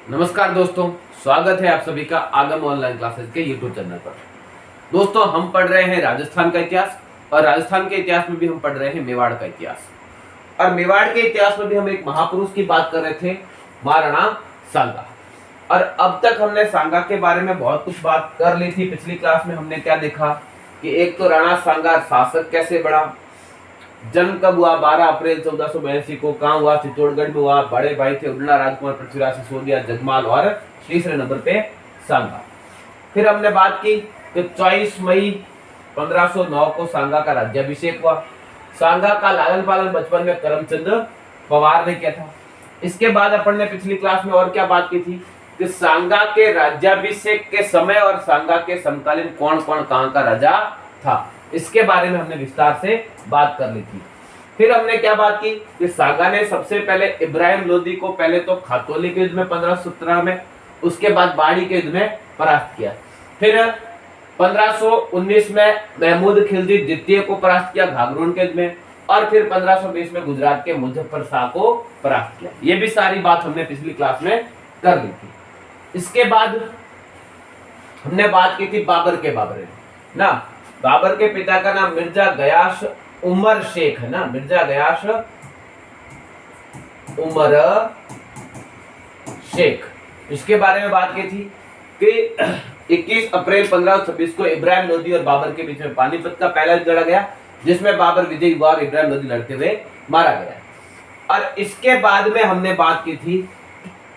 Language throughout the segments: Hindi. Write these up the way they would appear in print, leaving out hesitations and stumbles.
नमस्कार दोस्तों, स्वागत है आप सभी का आगम ऑनलाइन क्लासेस के यूट्यूब चैनल पर। दोस्तों, हम पढ़ रहे हैं राजस्थान का इतिहास और राजस्थान के इतिहास में भी हम पढ़ रहे हैं मेवाड़ का इतिहास। और मेवाड़ के इतिहास में भी हम एक महापुरुष की बात कर रहे थे, महाराणा सांगा। और अब तक हमने सांगा के बारे में बहुत कुछ बात कर ली थी। पिछली क्लास में हमने क्या देखा कि एक तो राणा सांगा शासक कैसे बड़ा, जन्म कब हुआ, 12 अप्रैल 1482 को, कहाँ हुआ, चित्तौड़गढ़ में हुआ, बड़े भाई थे उड़ना राजकुमार पृथ्वीराज सिसोदिया जगमाल और तीसरे नंबर पे सांगा। फिर हमने बात की कि 24 मई 1509 को सांगा का राज्याभिषेक हुआ। सांगा का लालन पालन बचपन में करमचंद पवार ने किया था। इसके बाद अपन ने पिछली क्लास में और क्या बात की थी कि सांगा के राज्याभिषेक के समय और सांगा के समकालीन कौन कौन कहाँ का राजा था, इसके बारे में हमने विस्तार से बात कर ली थी। फिर हमने क्या बात की कि सांगा ने सबसे पहले इब्राहिम लोदी को पहले तो खातौली के युद्ध में 1517 में, उसके बाद बाड़ी के युद्ध में परास्त किया। फिर 1519 में महमूद खिलजी द्वितीय को परास्त किया घाघरून के युद्ध में, और फिर 1520 में गुजरात के मुजफ्फर शाह को परास्त किया। ये भी सारी बात हमने पिछली क्लास में कर ली थी। इसके बाद हमने बात की थी बाबर के बारे में ना। बाबर के पिता का नाम मिर्जा गयास उमर शेख है ना, मिर्जा गयास उमर शेख। इसके बारे में बात की थी कि 21 अप्रैल 1526 को इब्राहिम लोदी और बाबर के बीच में पानीपत का पहला युद्ध लड़ा गया, जिसमें बाबर विजयी हुआ और इब्राहिम लोदी लड़ते हुए मारा गया। और इसके बाद में हमने बात की थी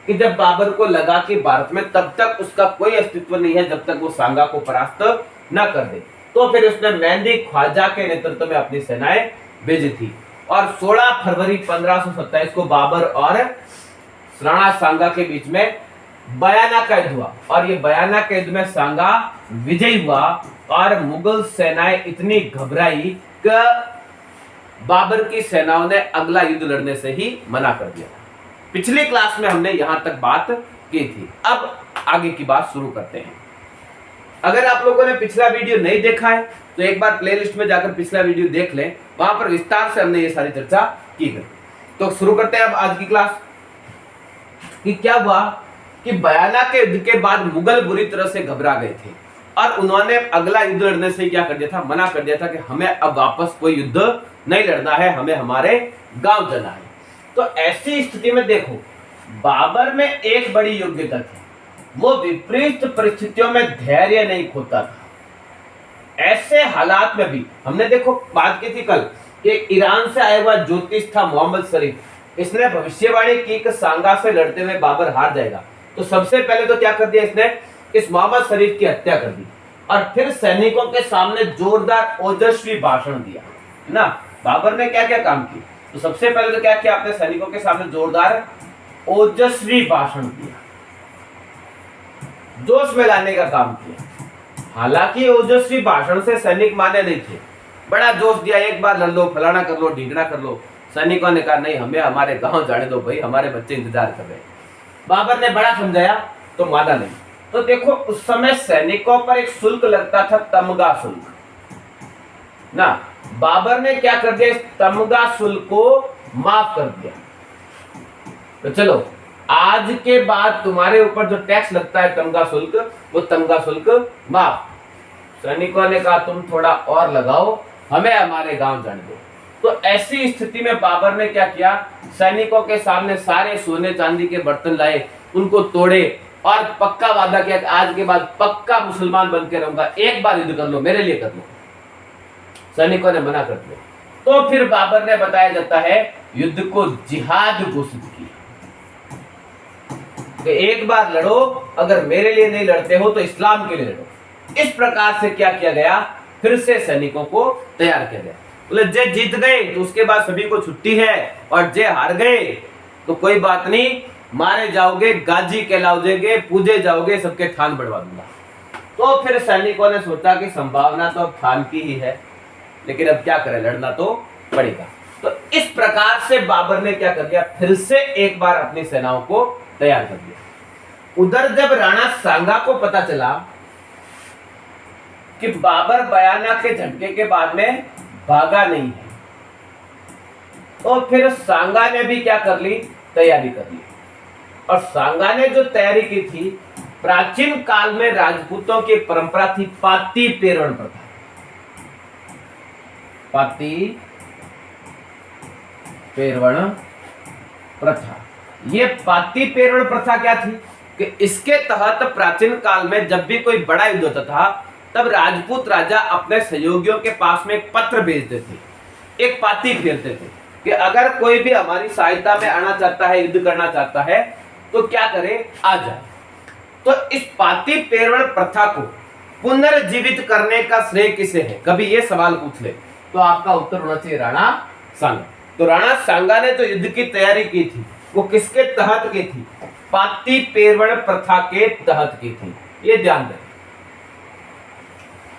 कि जब बाबर को लगा कि भारत में तब तक उसका कोई अस्तित्व नहीं है जब तक वो सांगा को परास्त न कर दे, तो फिर उसने मेहंदी ख्वाजा के नेतृत्व में अपनी सेनाएं भेजी थी। और 16 फरवरी 1527 को बाबर और राणा सांगा के बीच में बयाना का युद्ध हुआ, और ये बयाना के युद्ध में सांगा विजयी हुआ और मुगल सेनाएं इतनी घबराई कि बाबर की सेनाओं ने अगला युद्ध लड़ने से ही मना कर दिया। पिछली क्लास में हमने यहां तक बात की थी। अब आगे की बात शुरू करते हैं। अगर आप लोगों ने पिछला वीडियो नहीं देखा है तो एक बार प्लेलिस्ट में जाकर पिछला वीडियो देख लें, वहां पर विस्तार से हमने ये सारी चर्चा की गई। तो शुरू करते हैं अब आज की क्लास। कि क्या हुआ कि बयाना के युद्ध के बाद मुगल बुरी तरह से घबरा गए थे और उन्होंने अगला युद्ध लड़ने से क्या कर दिया था, मना कर दिया था कि हमें अब वापस कोई युद्ध नहीं लड़ना है, हमें हमारे गांव जाना है। तो ऐसी स्थिति में देखो, बाबर में एक बड़ी योग्यता थी, वो विपरीत परिस्थितियों में धैर्य नहीं खोता था। ऐसे हालात में भी हमने देखो बात की थी कल कि ईरान से आया हुआ ज्योतिष था मोहम्मद शरीफ, इसने भविष्यवाणी की कि सांगा से लड़ते हुए बाबर हार जाएगा। तो सबसे पहले तो क्या कर दिया इसने, इस मोहम्मद शरीफ की हत्या कर दी और फिर सैनिकों के सामने जोरदार ओजस्वी भाषण दिया ना। बाबर ने क्या क्या काम किए, तो सबसे पहले तो क्या किया, अपने सैनिकों के सामने जोरदार ओजस्वी भाषण दिया, जोश में लाने का काम किया। हालांकि ओजस्वी भाषण से सैनिक माने नहीं थे, बड़ा जोश दिया, एक बार लड़ लो, फलाना कर लो, ढींगना कर लो। सैनिकों ने कहा नहीं, हमें हमारे गांव जाने दो भाई, हमारे बच्चे इंतजार कर रहे हैं। बाबर ने बड़ा समझाया तो माना नहीं। तो देखो उस समय सैनिकों पर एक शुल्क लगता था, तमगा शुल्क ना। बाबर ने क्या कर दिया, इस तमगा शुल्क को माफ कर दिया। तो चलो आज के बाद तुम्हारे ऊपर जो टैक्स लगता है तमगा शुल्क, वो तमगा शुल्क माफ। सैनिकों ने कहा तुम थोड़ा और लगाओ, हमें हमारे गांव जाने दो। तो ऐसी स्थिति में बाबर ने क्या किया, सैनिकों के सामने सारे सोने चांदी के बर्तन लाए, उनको तोड़े और पक्का वादा किया कि आज के बाद पक्का मुसलमान बन के रहूंगा, एक बार युद्ध कर लो, मेरे लिए कर लो। सैनिकों ने मना कर दिया। तो फिर बाबर ने, बताया जाता है, युद्ध को जिहाद घोषित किया कि एक बार लड़ो, अगर मेरे लिए नहीं लड़ते हो तो इस्लाम के लिए लड़ो। इस प्रकार से क्या किया गया, फिर से सैनिकों को तैयार किया गया। बोले जे जीत गए तो उसके बाद सभी को छुट्टी है, और जे हार गए तो कोई बात नहीं, मारे जाओगे, गाजी कहलाओगे, पूजे जाओगे, सबके थान बढ़वा दूंगा। तो फिर सैनिकों ने सोचा कि संभावना तो अब थान की ही है, लेकिन अब क्या करें, लड़ना तो पड़ेगा। तो इस प्रकार से बाबर ने क्या कर दिया, फिर से एक बार अपनी सेनाओं को तैयार कर दिया। उधर जब राणा सांगा को पता चला कि बाबर बयाना के झटके के बाद में भागा नहीं है, तो फिर सांगा ने भी क्या कर ली, तैयारी कर ली। और सांगा ने जो तैयारी की थी, प्राचीन काल में राजपूतों की परंपरा थी पाती पेरण प्रथा। पाती पेरण प्रथा, ये पाती पेरण प्रथा क्या थी कि इसके तहत प्राचीन काल में जब भी कोई बड़ा युद्ध होता था, तब राजपूत राजा अपने सहयोगियों के पास में एक पत्र भेजते थे, एक पाती फेरते थे कि अगर कोई भी हमारी सहायता में आना चाहता है, युद्ध करना चाहता है, तो क्या करे, आ जाए। तो इस पाती पेरण प्रथा को पुनर्जीवित करने का श्रेय किसे है? कभी ये सवाल पूछ ले तो आपका उत्तर होना चाहिए राणा सांगा। तो राणा सांगा ने जो युद्ध की तैयारी की थी वो किसके तहत की थी? पाती पेरण प्रथा के तहत की थी, ये ध्यान दें।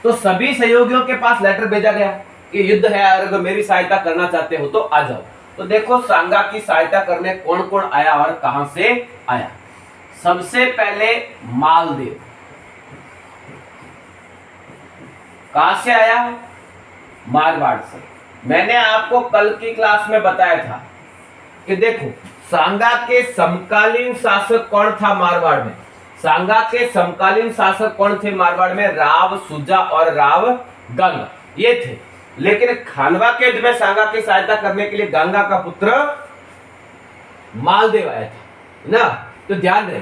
तो सभी सहयोगियों के पास लेटर भेजा गया कि युद्ध है, अगर मेरी सहायता करना चाहते हो तो आ जाओ। तो देखो सांगा की सहायता करने कौन कौन आया और कहां से आया। सबसे पहले मालदेव, कहां से आया? मारवाड़ से। मैंने आपको कल की क्लास में बताया था कि देखो सांगा के समकालीन शासक कौन था मारवाड़ में? सांगा के समकालीन शासक कौन थे मारवाड़ में? राव सुजा और राव गंगा, ये थे। लेकिन खानवा के युद्ध में सांगा की सहायता करने के लिए गंगा का पुत्र मालदेव आया था ना। तो ध्यान रहे,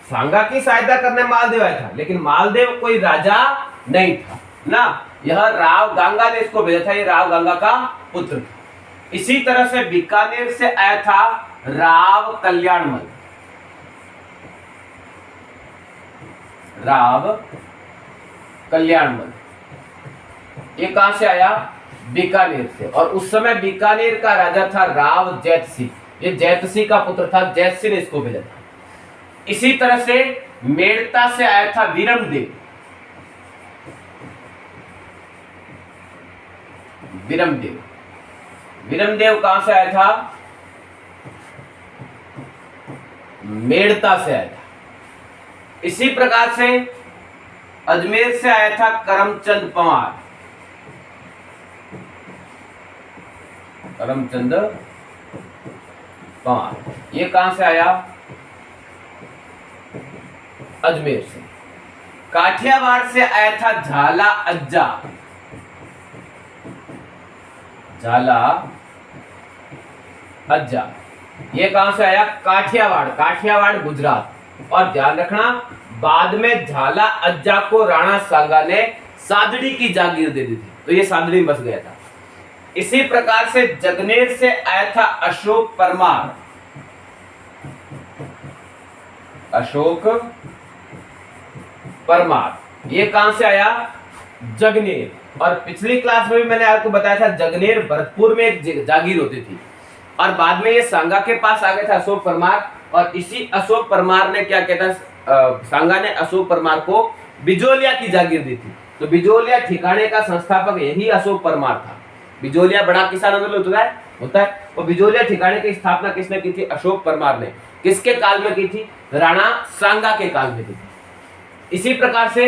सांगा की सहायता करने मालदेव आया था, लेकिन मालदेव कोई राजा नहीं था ना। यह राव गंगा ने इसको भेजा था, ये राव गंगा का पुत्र था। इसी तरह से बीकानेर से आया था राव कल्याणमल। राव कल्याणमल ये कहां से आया? बीकानेर से। और उस समय बीकानेर का राजा था राव जैतसिंह, ये जैतसिंह का पुत्र था, जैतसिंह ने इसको भेजा था। इसी तरह से मेड़ता से आया था वीरमदेव। वीरमदेव, वीरमदेव कहां से आया था? मेड़ता से आया था। इसी प्रकार से अजमेर से आया था करमचंद पंवार। करमचंद पंवार ये कहां से आया? अजमेर से। काठियावाड़ से आया था झाला अज्जा। झाला अज्जा ये कहां से आया? काठियावाड़। काठियावाड़ गुजरात। और ध्यान रखना, बाद में झाला अज्जा को राणा सांगा ने सादड़ी की जागीर दे दी थी, तो ये सादड़ी में बस गया था। इसी प्रकार से जगनेर से आया था अशोक परमार। अशोक परमार ये कहां से आया? जगनेर। और पिछली क्लास में भी मैंने आपको बताया था जगनेर भरतपुर में एक जागीर होती थी, और बाद में ये सांगा के पास आ गया था अशोक परमार। और इसी अशोक परमार ने क्या कहता, सांगा ने अशोक परमार को बिजोलिया की जागीर दी थी। तो बिजोलिया ठिकाने का संस्थापक यही अशोक परमार था। बिजोलिया बड़ा किसान आंदोलन होता है। और बिजोलिया ठिकाने की स्थापना किसने की थी? अशोक परमार ने। किसके काल में की थी? राणा सांगा के काल में की थी। इसी प्रकार से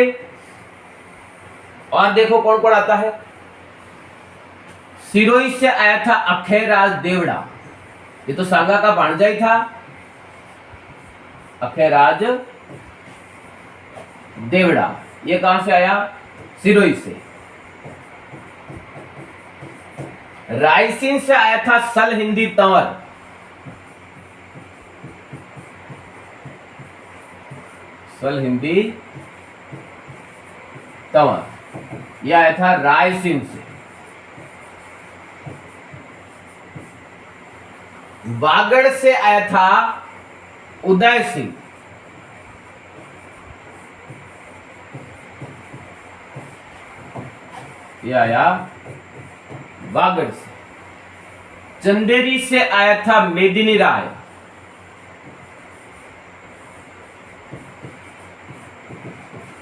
और देखो कौन कौन आता है। सिरोही से आया था अखेराज देवड़ा, ये तो सांगा का भांजा ही था। अखेराज देवड़ा ये कहां से आया? सिरोही से। रायसीन से आया था सल हिंदी तंवर। सल हिंदी तंवर यह आया था रायसीन से। वागड़ से आया था उदय सिंह। यह आया वागड़ से। चंदेरी से आया था मेदिनी राय।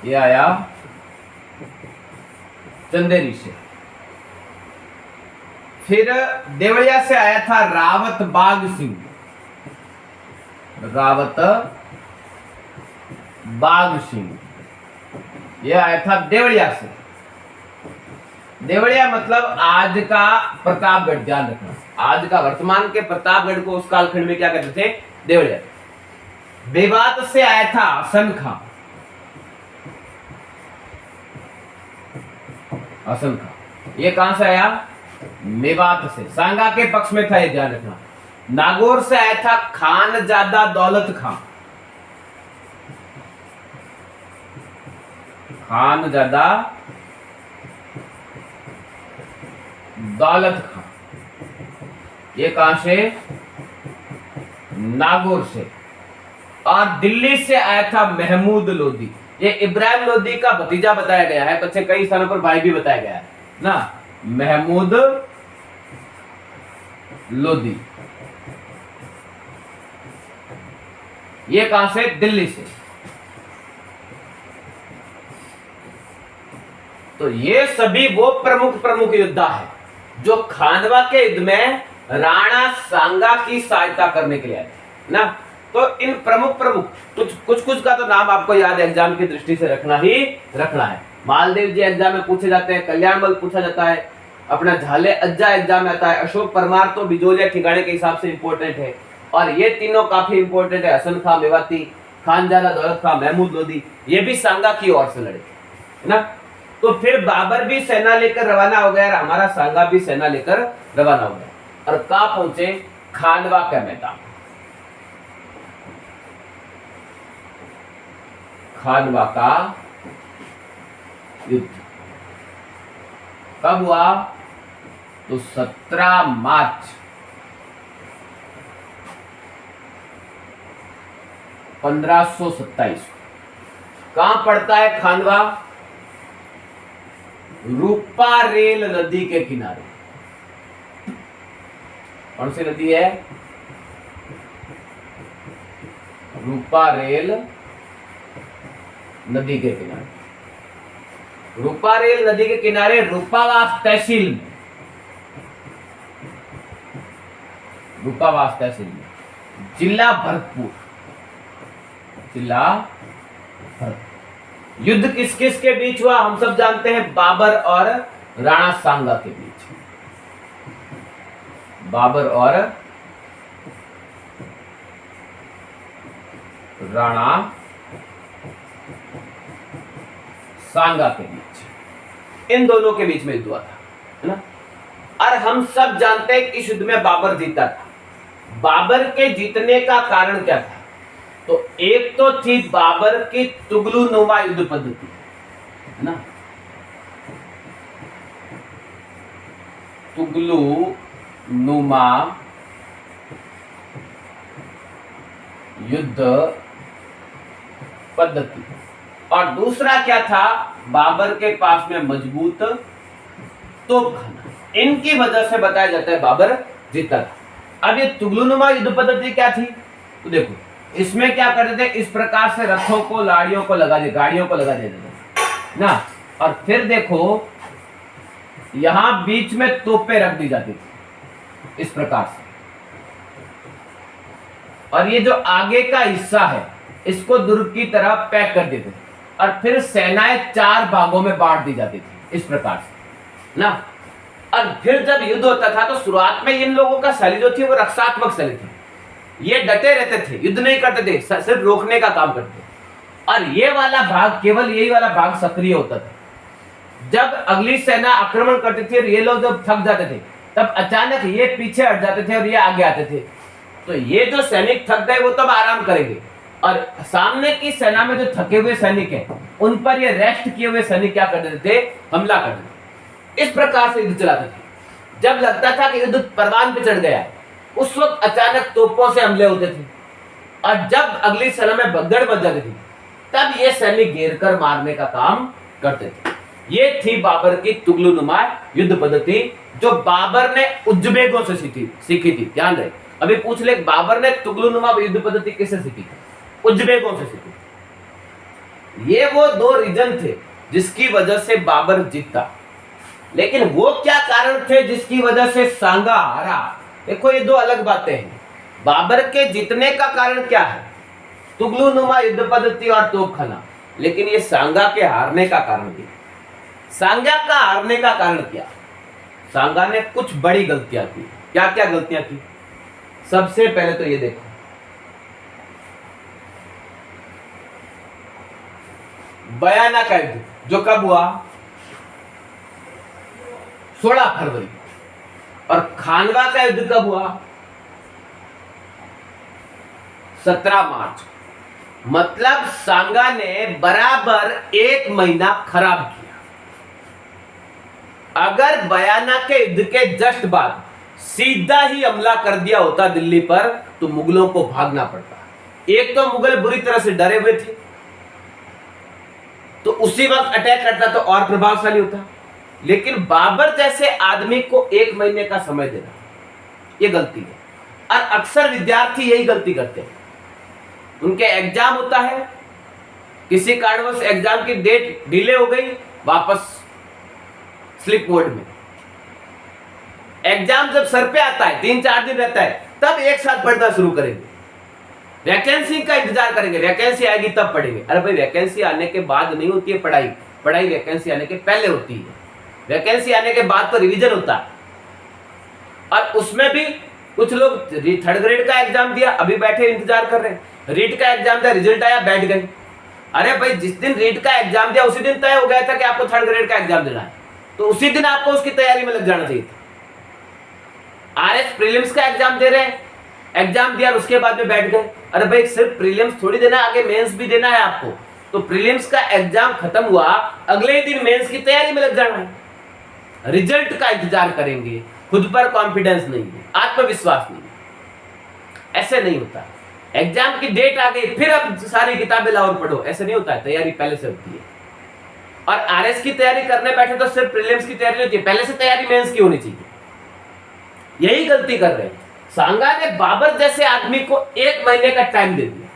यह आया चंदेरी से। फिर देवरिया से आया था रावत बाग सिंह। रावत बाग सिंह यह आया था देवरिया से। देवरिया मतलब आज का प्रतापगढ़, ध्यान रखना, आज का वर्तमान के प्रतापगढ़ को उस कालखंड में क्या कहते थे? देवरिया। मेवात से आया था हसन खां। हसन खां ये कहां से आया? मेवात से, सांगा के पक्ष में था, ये ध्यान रखना। नागौर से आया था खानजादा दौलत खां। खानजादा दौलत खां ये कहां से? नागौर से। और दिल्ली से आया था महमूद लोदी। ये इब्राहिम लोदी का भतीजा बताया गया है, बच्चे कई स्थानों पर भाई भी बताया गया है ना। महमूद लोदी ये कहां से? दिल्ली से। तो ये सभी वो प्रमुख प्रमुख योद्धा है जो खानवा के युद्ध में राणा सांगा की सहायता करने के लिए आए ना। तो इन प्रमुख प्रमुख कुछ का तो नाम आपको याद है, एग्जाम की दृष्टि से रखना है। मालदेव जी एग्जाम में पूछे जाते हैं, कल्याण बल पूछा जाता है, अपना झाले अज्जा एग्जाम में आता है, अशोक परमार तो बिजोलिया ठिकाने के हिसाब से इंपॉर्टेंट है, और ये तीनों काफी इंपॉर्टेंट है। हसन खां मेवाती, खानजादा दौलत खां, महमूद लोदी, ये भी सांगा की ओर से लड़े है ना। तो फिर बाबर भी सेना लेकर रवाना हो गया और हमारा सांगा भी सेना लेकर रवाना हो गया, और कहां पहुंचे? खानवा का मैदान। खानवा का युद्ध कब हुआ? तो 17 मार्च 1527। कहां पड़ता है खानवा? रूपा रेल नदी के किनारे। कौन सी नदी है? रूपा रेल नदी के किनारे। रूपा रेल नदी के किनारे रूपावास तहसील में, रूपावास तहसील में, जिला भरतपुर, जिला भरतपुर। युद्ध किस किस के बीच हुआ? हम सब जानते हैं, बाबर और राणा सांगा के बीच। बाबर और राणा सांगा के बीच, इन दोनों के बीच में युद्ध हुआ था, है ना। और हम सब जानते हैं कि इस युद्ध में बाबर जीता था। बाबर के जीतने का कारण क्या था? तो एक तो थी बाबर की तुगलू नुमा युद्ध पद्धति, है ना। तुगलू नुमा युद्ध पद्धति, और दूसरा क्या था? बाबर के पास में मजबूत तोपखाना। इनकी वजह से बताया जाता है बाबर जीता था। अब ये तुगलुनुमा युद्ध पद्धति क्या थी? तो देखो, इसमें क्या करते थे? इस प्रकार से रथों को, लाड़ियों को लगा दे, गाड़ियों को लगा देते थे ना, और फिर देखो यहां बीच में तोपें रख दी जाती थी इस प्रकार से, और ये जो आगे का हिस्सा है इसको दुर्ग की तरह पैक कर देते थे, और फिर सेनाएं 4 भागों में बांट दी जाती थी इस प्रकार से ना। और फिर जब युद्ध होता था तो शुरुआत में इन लोगों का शैली जो थी वो रक्षात्मक शैली थी। ये डटे रहते थे, युद्ध नहीं करते थे, सिर्फ रोकने का काम करते थे। और ये वाला भाग, केवल यही वाला भाग सक्रिय होता था। जब अगली सेना आक्रमण करती थी और ये लोग जब थक जाते थे, तब अचानक ये पीछे हट जाते थे और ये आगे आते थे। तो ये जो सैनिक थक गए वो तब आराम करेंगे, और सामने की सेना में जो थके हुए सैनिक हैं उन पर ये रेस्ट किए हुए सैनिक क्या कर देते थे? हमला कर देते थे। इस प्रकार से युद्ध चलाते थे। जब लगता था कि युद्ध परवान पे चढ़ गया, उस वक्त अचानक तोपों से हमले होते थे, और जब अगली सेना में भगदड़ मच जाती थी तब ये सैनिक घेर कर मारने का काम करते थे। ये थी बाबर की तुगलुनुमा युद्ध पद्धति, जो बाबर ने उज्बेकों से सीखी थी। ध्यान रहे, अभी पूछ ले, बाबर ने तुगलुनुमा युद्ध पद्धति किससे सीखी? उज्बेकों से सीखी। ये वो 2 रीजन थे जिसकी वजह से बाबर जीता। लेकिन वो क्या कारण थे जिसकी वजह से सांगा हारा? देखो, ये 2 अलग बातें हैं। बाबर के जीतने का कारण क्या है? तुगलुनुमा युद्ध पद्धति और तोपखाना। लेकिन ये सांगा के हारने का कारण क्या? सांगा का हारने का कारण क्या? सांगा ने कुछ बड़ी गलतियां की। क्या क्या गलतियां की? सबसे पहले तो ये देखो, बयाना का युद्ध जो कब हुआ 16 फरवरी, और खानवा का युद्ध कब हुआ 17 मार्च। मतलब सांगा ने बराबर 1 महीना खराब किया। अगर बयाना के युद्ध के जस्ट बाद सीधा ही हमला कर दिया होता दिल्ली पर तो मुगलों को भागना पड़ता। एक तो मुगल बुरी तरह से डरे हुए थे, तो उसी वक्त अटैक करता तो और प्रभावशाली होता। लेकिन बाबर जैसे आदमी को 1 महीने का समय देना, यह गलती है। और अक्सर विद्यार्थी यही गलती करते हैं। उनके एग्जाम होता है, किसी कारणवश एग्जाम की डेट डिले हो गई, वापस स्लिप मोड में। एग्जाम जब सर पे आता है 3-4 दिन रहता है, तब एक साथ पढ़ना शुरू करेंगे। वैकेंसी का इंतजार करेंगे, वैकेंसी आएगी तब पढ़ेंगे। अरे भाई, वैकेंसी आने के बाद नहीं होती है पढ़ाई, पढ़ाई वैकेंसी आने के पहले होती है। वैकेंसी आने के बाद तो रिवीजन होता है। और उसमें भी कुछ लोग 3rd ग्रेड का एग्जाम दिया, अभी बैठे इंतजार कर रहे हैं। रीट का एग्जाम दिया, रिजल्ट आया, बैठ गए। अरे भाई, जिस दिन रीट का एग्जाम दिया उसी दिन तय हो गया था कि आपको 3rd ग्रेड का एग्जाम देना है, तो उसी दिन आपको उसकी तैयारी में लग जाना चाहिए था। आरएस प्रीलिम्स का एग्जाम दे रहे हैं, एग्जाम दिया और उसके बाद में बैठ गए। अरे भाई, सिर्फ प्रीलिम्स थोड़ी देना है, आगे मेंस भी देना है आपको। तो प्रीलिम्स का एग्जाम खत्म हुआ, अगले ही दिन मेंस की तैयारी में लग जाना है। रिजल्ट का इंतजार करेंगे, खुद पर कॉन्फिडेंस नहीं है, आत्मविश्वास नहीं है। ऐसे नहीं होता। एग्जाम की डेट आ गई, फिर अब सारी किताबें लाओ और पढ़ो, ऐसे नहीं होता है। तैयारी पहले से होती है। और आरएस की तैयारी करने बैठे तो सिर्फ प्रीलिम्स की तैयारी होती है, पहले से तैयारी मेंस की होनी चाहिए। यही गलती कर रहे हैं। सांगा ने बाबर जैसे आदमी को 1 महीने का टाइम दे दिया,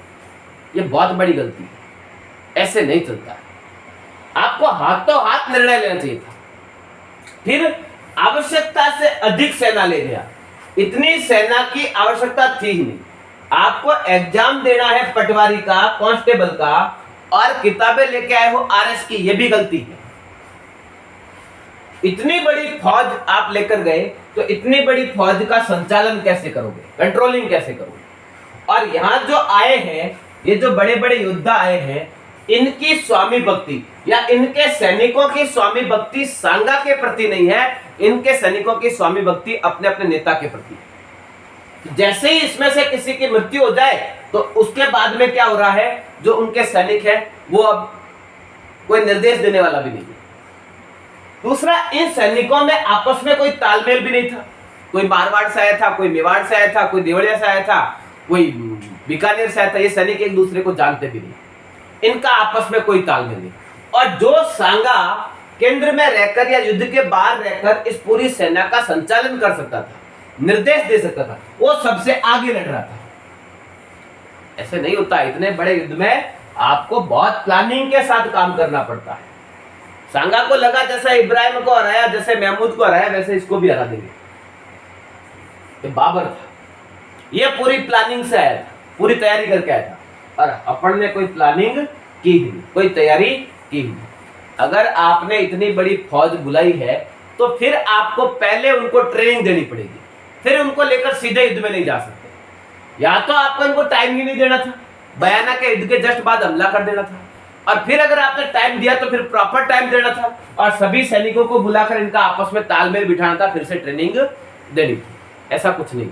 यह बहुत बड़ी गलती है। ऐसे नहीं चलता। आपको हाथों हाथ निर्णय लेना चाहिए था। फिर आवश्यकता से अधिक सेना ले गया। इतनी सेना की आवश्यकता थी ही नहीं। आपको एग्जाम देना है पटवारी का, कांस्टेबल का, और किताबें लेके आए हो आरएस की, यह भी गलती है। इतनी बड़ी फौज आप लेकर गए, तो इतनी बड़ी फौज का संचालन कैसे करोगे, कंट्रोलिंग कैसे करोगे? और यहां जो आए हैं, ये जो बड़े बड़े योद्धा आए हैं, इनकी स्वामी भक्ति या इनके सैनिकों की स्वामी भक्ति सांगा के प्रति नहीं है, इनके सैनिकों की स्वामी भक्ति अपने अपने नेता के प्रति। जैसे ही इसमें से किसी की मृत्यु हो जाए, तो उसके बाद में क्या हो रहा है, जो उनके सैनिक हैं वो अब कोई निर्देश देने वाला भी नहीं है। दूसरा, इन सैनिकों में आपस में कोई तालमेल भी नहीं था। कोई मारवाड़ से आया था, कोई मेवाड़ से आया था, कोई देवरिया से आया था, कोई बीकानेर से आया था। ये सैनिक एक दूसरे को जानते भी नहीं, इनका आपस में कोई तालमेल नहीं। और जो सांगा केंद्र में रहकर या युद्ध के बाहर रहकर इस पूरी सेना का संचालन कर सकता था, निर्देश दे सकता था, वो सबसे आगे लड़ रहा था। ऐसे नहीं होता। इतने बड़े युद्ध में आपको बहुत प्लानिंग के साथ काम करना पड़ता है। सांगा को लगा जैसे इब्राहिम को हराया, जैसे महमूद को हराया, वैसे इसको भी हरा देंगे। ये बाबर था, ये पूरी प्लानिंग से आया था, पूरी तैयारी करके आया था। और अपन ने कोई प्लानिंग की ही नहीं, कोई तैयारी की ही नहीं। अगर आपने इतनी बड़ी फौज बुलाई है, तो फिर आपको पहले उनको ट्रेनिंग देनी पड़ेगी, फिर उनको लेकर सीधे युद्ध में नहीं जा सकते। या तो आपको इनको टाइम ही नहीं देना था, बयाना के युद्ध के जस्ट बाद हमला कर देना था, और फिर अगर आपने टाइम दिया तो फिर प्रॉपर टाइम देना था, और सभी सैनिकों को बुलाकर इनका आपस में तालमेल बिठाना था, फिर से ट्रेनिंग देनी थी। ऐसा कुछ नहीं।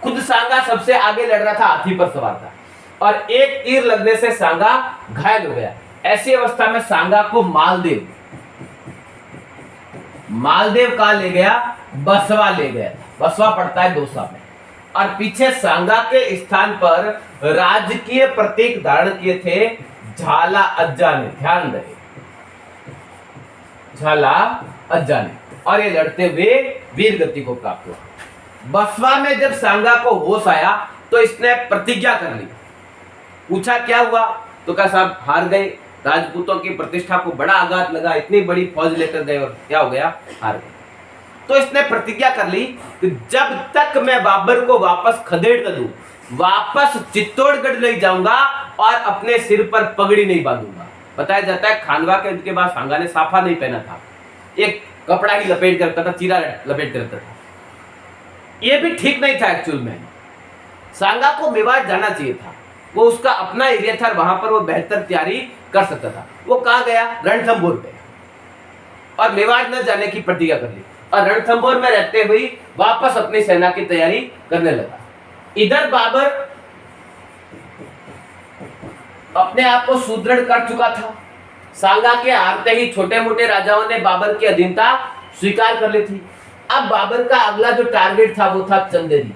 खुद सांगा सबसे आगे लड़ रहा था, हाथी पर सवार था, और एक तीर लगने से सांगा घायल हो गया। ऐसी अवस्था में सांगा को मालदेव कहां ले गया? बसवा ले गया। बसवा पड़ता है दौसा में। और पीछे सांगा के स्थान पर राजकीय प्रतीक धारण किए थे झाला अज्जा ने, ध्यान रहे, झाला अज्जा ने। और ये लड़ते हुए वीर गति को प्राप्त हुआ। बसवा में जब सांगा को होश आया तो इसने प्रतिज्ञा कर ली। पूछा क्या हुआ, तो कहा साहब हार गए, राजपूतों की प्रतिष्ठा को बड़ा आघात लगा, इतनी बड़ी फौज लेकर गए और क्या हो गया, हार गए। तो इसने प्रतिज्ञा कर ली कि जब तक मैं बाबर को वापस खदेड़ कर दूं, वापस चित्तौड़गढ़ नहीं जाऊंगा और अपने सिर पर पगड़ी नहीं बांधूंगा। बताया जाता है खानवा के युद्ध के बाद सांगा ने साफा नहीं पहना था, एक कपड़ा ही लपेट कर रखता था, चीरा लपेट कर रखता था। यह भी ठीक नहीं था एक्चुअल में। सांगा को मेवाड़ जाना चाहिए था, वो उसका अपना एरिया था, वहां पर वो बेहतर तैयारी कर सकता था। वो कहाँ गया? रणथंभौर गया और मेवाड़ न जाने की प्रतिज्ञा कर ली और रणथंभौर में रहते हुए वापस अपनी सेना की तैयारी करने लगा। इधर बाबर अपने आप को सुदृढ़ कर चुका था। सांगा के हारते ही छोटे मोटे राजाओं ने बाबर की अधीनता स्वीकार कर ली थी। अब बाबर का अगला जो टारगेट था वो था चंदेरी,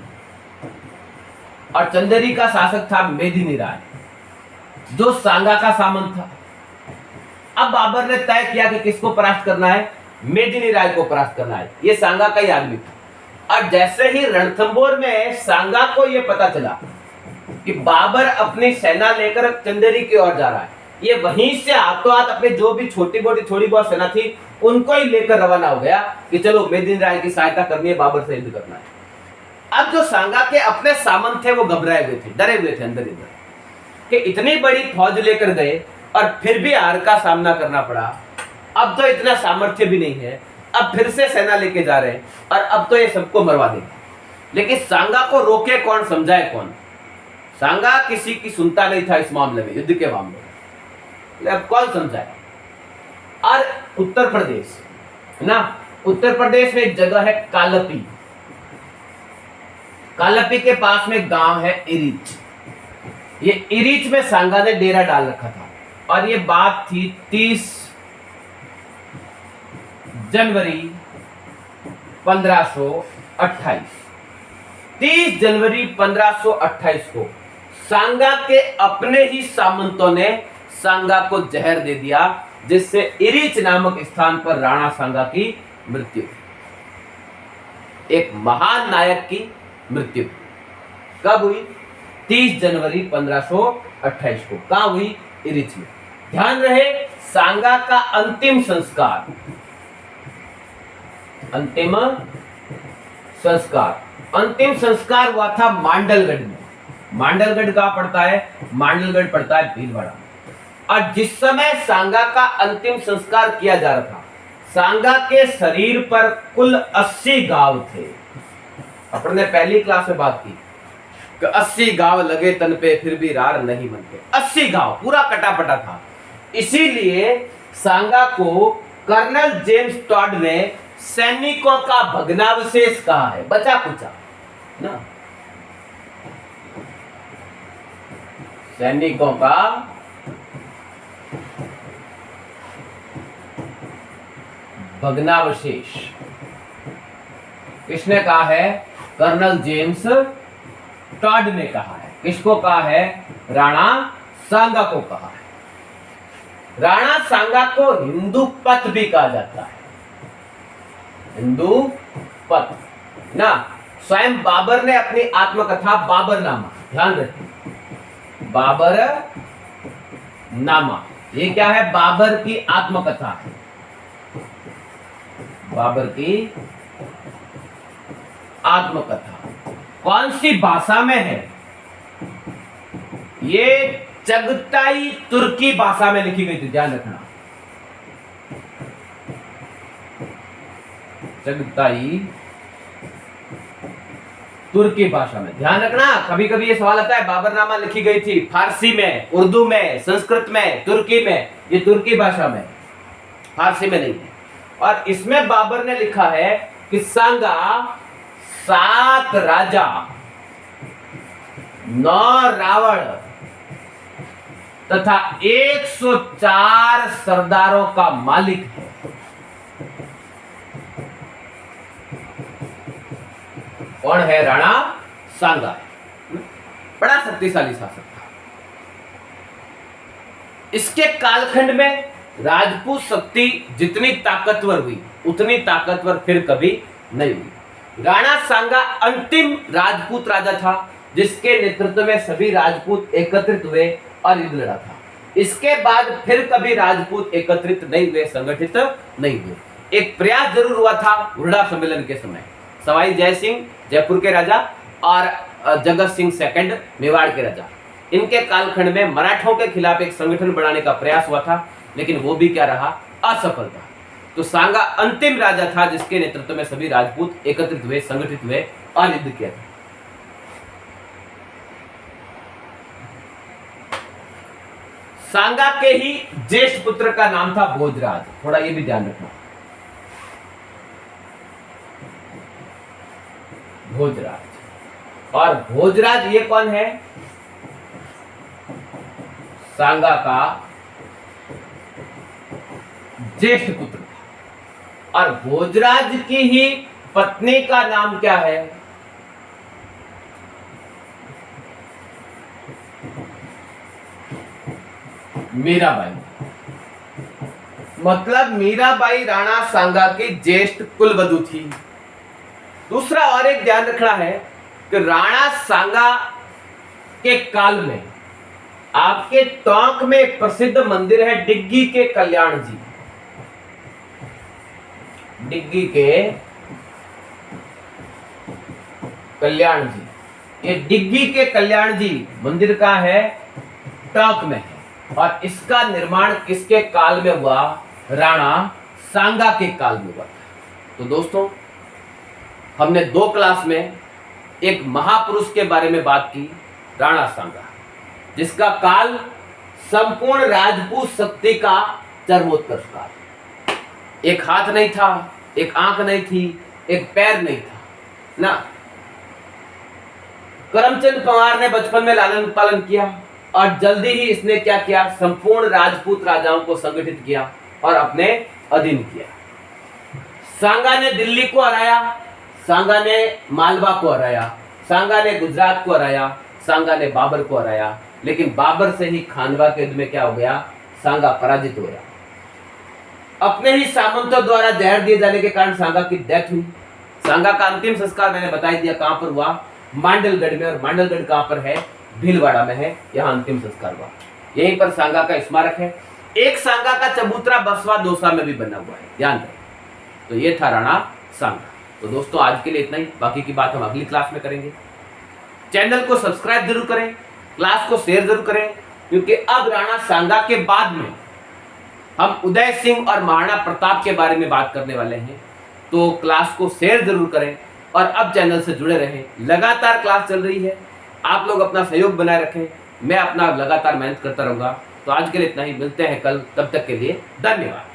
और चंदेरी का शासक था मेदिनी राय जो सांगा का सामंत था। अब बाबर ने तय किया कि किसको परास्त करना है? मेदिनी राय को परास्त करना है। ये सांगा का ही आदमी था। और जैसे ही रणथंभौर में सांगा को यह पता चला कि बाबर अपनी सेना लेकर चंदेरी की ओर जा रहा है, ये वहीं से हाथों हाथ अपने जो भी छोटी मोटी थोड़ी बहुत सेना थी उनको ही लेकर रवाना हो गया कि चलो मेदिनी राय की सहायता करनी है, बाबर से युद्ध करना है। अब जो सांगा के अपने सामंत थे वो घबराए हुए थे, डरे हुए थे अंदर इधर कि इतनी बड़ी फौज लेकर गए और फिर भी हार का सामना करना पड़ा। अब तो इतना सामर्थ्य भी नहीं है, अब फिर से सेना लेके जा रहे हैं और अब तो ये सबको मरवा देंगे। लेकिन सांगा को रोके कौन, समझाए कौन? सांगा किसी की सुनता नहीं था इस मामले में, युद्ध के मामले में। अब कौन समझाए? और उत्तर प्रदेश ना, उत्तर प्रदेश में एक जगह है कालपी। कालपी के पास में गांव है इरीच। ये इरीच में सांगा ने डेरा डाल रखा था और ये बात थी 30 जनवरी 1528। 30 जनवरी 1528 को सांगा के अपने ही सामंतों ने सांगा को जहर दे दिया, जिससे इरीच नामक स्थान पर राणा सांगा की मृत्यु, एक महान नायक की मृत्यु कब हुई? 30 जनवरी 1528 को। कहां हुई? इरीच में। ध्यान रहे, सांगा का अंतिम संस्कार हुआ था मांडलगढ़ में। मांडलगढ़ कहां पड़ता है? मांडलगढ़ पड़ता है भीलवाड़ा में। और जिस समय सांगा का अंतिम संस्कार किया जा रहा था, सांगा के शरीर पर कुल 80 घाव थे। अपन ने पहली क्लास में बात की कि 80 घाव लगे तन पे फिर भी रार नहीं मनते। 80 घाव, पूरा कटापटा था। इसीलिए सांगा को कर्नल जेम्स टॉड ने सैनिकों का भग्नावशेष कहा है, बचा कुचा ना, सैनिकों का भग्नावशेष। किसने कहा है? कर्नल जेम्स टॉड ने कहा है। किसको कहा है? राणा सांगा को कहा है। राणा सांगा को हिंदू पथ भी कहा जाता है, हिंदू पथ ना। स्वयं बाबर ने अपनी आत्मकथा बाबरनामा, ध्यान रखिए, बाबर नामा, ये क्या है? बाबर की आत्मकथा है, बाबर की आत्मकथा। कौन सी भाषा में है? ये चगताई तुर्की भाषा में लिखी गई थी, ध्यान रखना, चगताई तुर्की भाषा में। ध्यान रखना, कभी कभी ये सवाल आता है बाबरनामा लिखी गई थी फारसी में, उर्दू में, संस्कृत में, तुर्की में। ये तुर्की भाषा में, फारसी में नहीं है। और इसमें बाबर ने लिखा है कि सांगा 7 राजा, 9 रावण तथा 104 सरदारों का मालिक है। कौन है? राणा सांगा। बड़ा शक्तिशाली शासक था। इसके कालखंड में राजपूत शक्ति जितनी ताकतवर हुई उतनी ताकतवर फिर कभी नहीं हुई। राणा सांगा अंतिम राजपूत राजा था जिसके नेतृत्व में सभी राजपूत एकत्रित हुए और युद्ध लड़ा था। इसके बाद फिर कभी राजपूत एकत्रित नहीं हुए, संगठित नहीं हुए। एक प्रयास जरूर हुआ था हुरडा सम्मेलन के समय। सवाई जय सिंह जयपुर के राजा और जगत सिंह सेकंड मेवाड़ के राजा, इनके कालखंड में मराठों के खिलाफ एक संगठन बनाने का प्रयास हुआ था, लेकिन वो भी क्या रहा? असफल था। तो सांगा अंतिम राजा था जिसके नेतृत्व में सभी राजपूत एकत्रित हुए, संगठित हुए और युद्ध किया था। सांगा के ही ज्येष्ठ पुत्र का नाम था भोजराज, थोड़ा ये भी ध्यान रखना। भोजराज, और भोजराज ये कौन है? सांगा का ज्येष्ठ पुत्र था। और भोजराज की ही पत्नी का नाम क्या है? मीराबाई। मतलब मीराबाई राणा सांगा की ज्येष्ठ कुलवधू थी। दूसरा और एक ध्यान रखना है कि राणा सांगा के काल में आपके टोंक में एक प्रसिद्ध मंदिर है डिग्गी के कल्याण जी। डिग्गी के कल्याण जी, ये डिग्गी के कल्याण जी मंदिर का है, टोंक में है। और इसका निर्माण किसके काल में हुआ? राणा सांगा के काल में हुआ। तो दोस्तों, हमने 2 क्लास में एक महापुरुष के बारे में बात की, राणा सांगा, जिसका काल संपूर्ण राजपूत शक्ति का चरमोत्कर्ष काल। एक हाथ नहीं था, एक आंख नहीं थी, एक पैर नहीं था ना। करमचंद पवार ने बचपन में लालन पालन किया और जल्दी ही इसने क्या किया? संपूर्ण राजपूत राजाओं को संगठित किया और अपने अधीन किया। सांगा ने दिल्ली को हराया, सांगा ने मालवा को हराया, सांगा ने गुजरात को हराया, सांगा ने बाबर को हराया। लेकिन बाबर से ही खानवा के युद्ध में क्या हो गया? सांगा पराजित हो गया। अपने ही सामंतों द्वारा जहर दिए जाने के कारण सांगा की डेथ हुई। सांगा का अंतिम संस्कार मैंने बता दिया कहां पर हुआ, मांडलगढ़ में। और मांडलगढ़ कहां पर है? भीलवाड़ा में है। यहां अंतिम संस्कार हुआ। यहीं पर सांगा का स्मारक है। एक सांगा का चबूतरा बसवा दौसा में भी बना हुआ है, ध्यान रखें। तो ये था राणा सांगा। तो दोस्तों, आज के लिए इतना ही, बाकी की बात हम अगली क्लास में करेंगे। चैनल को सब्सक्राइब जरूर करें, क्लास को शेयर जरूर करें, क्योंकि अब राणा सांगा के बाद में हम उदय सिंह और महाराणा प्रताप के बारे में बात करने वाले हैं। तो क्लास को शेयर जरूर करें और अब चैनल से जुड़े रहें। लगातार क्लास चल रही है, आप लोग अपना सहयोग बनाए रखें, मैं अपना लगातार मेहनत करता रहूंगा। तो आज के लिए इतना ही, मिलते हैं कल, तब तक के लिए धन्यवाद।